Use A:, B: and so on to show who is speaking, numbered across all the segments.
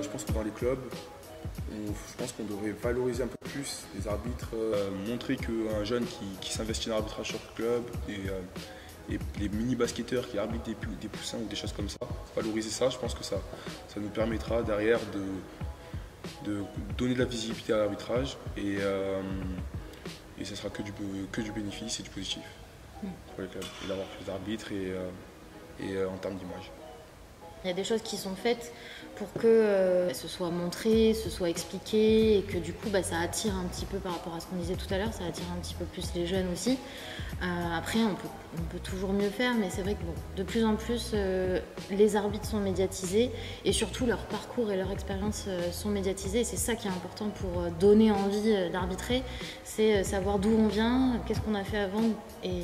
A: Je pense que dans les clubs, je pense qu'on devrait valoriser un peu plus les arbitres, montrer qu'un jeune qui s'investit dans l'arbitrage sur le club et les mini-basketteurs qui arbitrent des poussins ou des choses comme ça, valoriser ça, je pense que ça nous permettra derrière de donner de la visibilité à l'arbitrage et ça sera que du bénéfice et du positif pour les clubs, et d'avoir plus d'arbitres et en termes d'image.
B: Il y a des choses qui sont faites pour que ce soit montré, ce soit expliqué et que du coup ça attire un petit peu par rapport à ce qu'on disait tout à l'heure, ça attire un petit peu plus les jeunes aussi. Après on peut toujours mieux faire, mais c'est vrai que de plus en plus les arbitres sont médiatisés et surtout leur parcours et leur expérience sont médiatisés, et c'est ça qui est important pour donner envie d'arbitrer, c'est savoir d'où on vient, qu'est-ce qu'on a fait avant et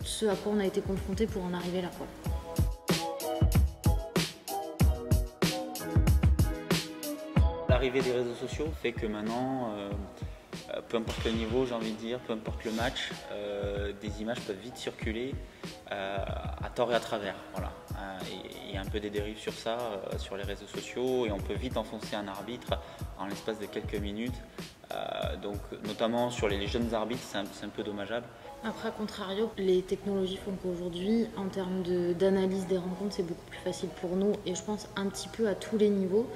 B: ce à quoi on a été confronté pour en arriver là, quoi.
C: L'arrivée des réseaux sociaux fait que maintenant, peu importe le niveau, j'ai envie de dire, peu importe le match, des images peuvent vite circuler à tort et à travers. Voilà. Il y a un peu des dérives sur ça, sur les réseaux sociaux, et on peut vite enfoncer un arbitre en l'espace de quelques minutes. Donc, notamment sur les jeunes arbitres, c'est un peu dommageable.
B: Après, à contrario, les technologies font qu'aujourd'hui, en termes d'analyse des rencontres, c'est beaucoup plus facile pour nous, et je pense un petit peu à tous les niveaux,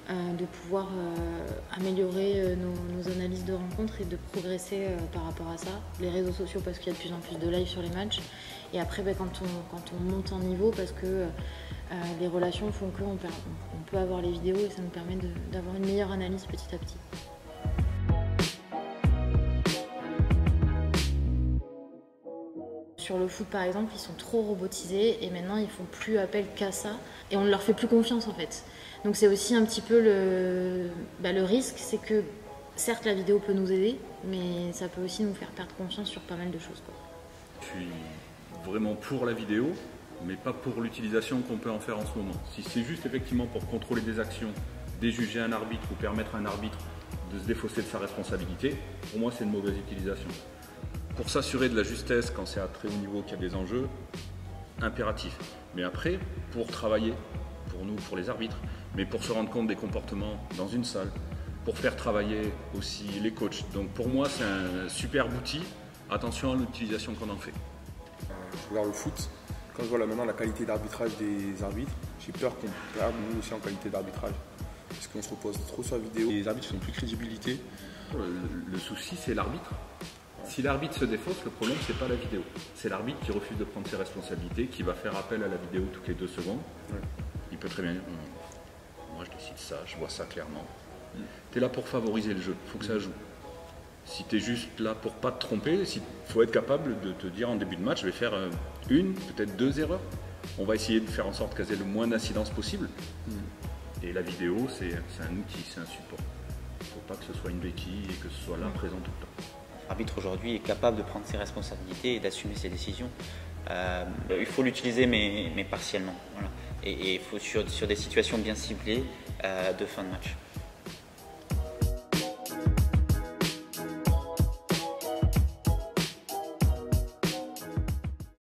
B: de pouvoir améliorer nos analyses de rencontres et de progresser par rapport à ça. Les réseaux sociaux, parce qu'il y a de plus en plus de live sur les matchs, et après quand on monte en niveau, parce que les relations font qu'on peut avoir les vidéos, et ça nous permet d'avoir une meilleure analyse petit à petit. Sur le foot par exemple, ils sont trop robotisés et maintenant ils font plus appel qu'à ça et on ne leur fait plus confiance en fait. Donc c'est aussi un petit peu le risque, c'est que certes la vidéo peut nous aider, mais ça peut aussi nous faire perdre confiance sur pas mal de choses, quoi.
D: Je suis vraiment pour la vidéo, mais pas pour l'utilisation qu'on peut en faire en ce moment. Si c'est juste effectivement pour contrôler des actions, déjuger un arbitre ou permettre à un arbitre de se défausser de sa responsabilité, pour moi c'est une mauvaise utilisation. Pour s'assurer de la justesse quand c'est à très haut niveau qu'il y a des enjeux, impératif. Mais après, pour travailler, pour nous, pour les arbitres, mais pour se rendre compte des comportements dans une salle, pour faire travailler aussi les coachs. Donc pour moi, c'est un superbe outil. Attention à l'utilisation qu'on en fait.
A: Je regarde le foot, quand je vois là maintenant la qualité d'arbitrage des arbitres, j'ai peur qu'on perde nous aussi en qualité d'arbitrage. Parce qu'on se repose trop sur la vidéo. Les arbitres n'ont plus de crédibilité.
D: Le souci, c'est l'arbitre. Si l'arbitre se défausse, le problème, c'est pas la vidéo. C'est l'arbitre qui refuse de prendre ses responsabilités, qui va faire appel à la vidéo toutes les 2 secondes. Ouais. Il peut très bien dire, moi je décide ça, je vois ça clairement. Tu es là pour favoriser le jeu, il faut que ça joue. Si tu es juste là pour pas te tromper, il faut être capable de te dire en début de match, je vais faire une, peut-être 2 erreurs. On va essayer de faire en sorte qu'elles aient le moins d'incidence possible. Et la vidéo, c'est un outil, c'est un support. Il ne faut pas que ce soit une béquille et que ce soit là présent tout le temps.
C: L'arbitre aujourd'hui est capable de prendre ses responsabilités et d'assumer ses décisions. Il faut l'utiliser mais partiellement. Voilà. Et il faut sur des situations bien ciblées de fin de match.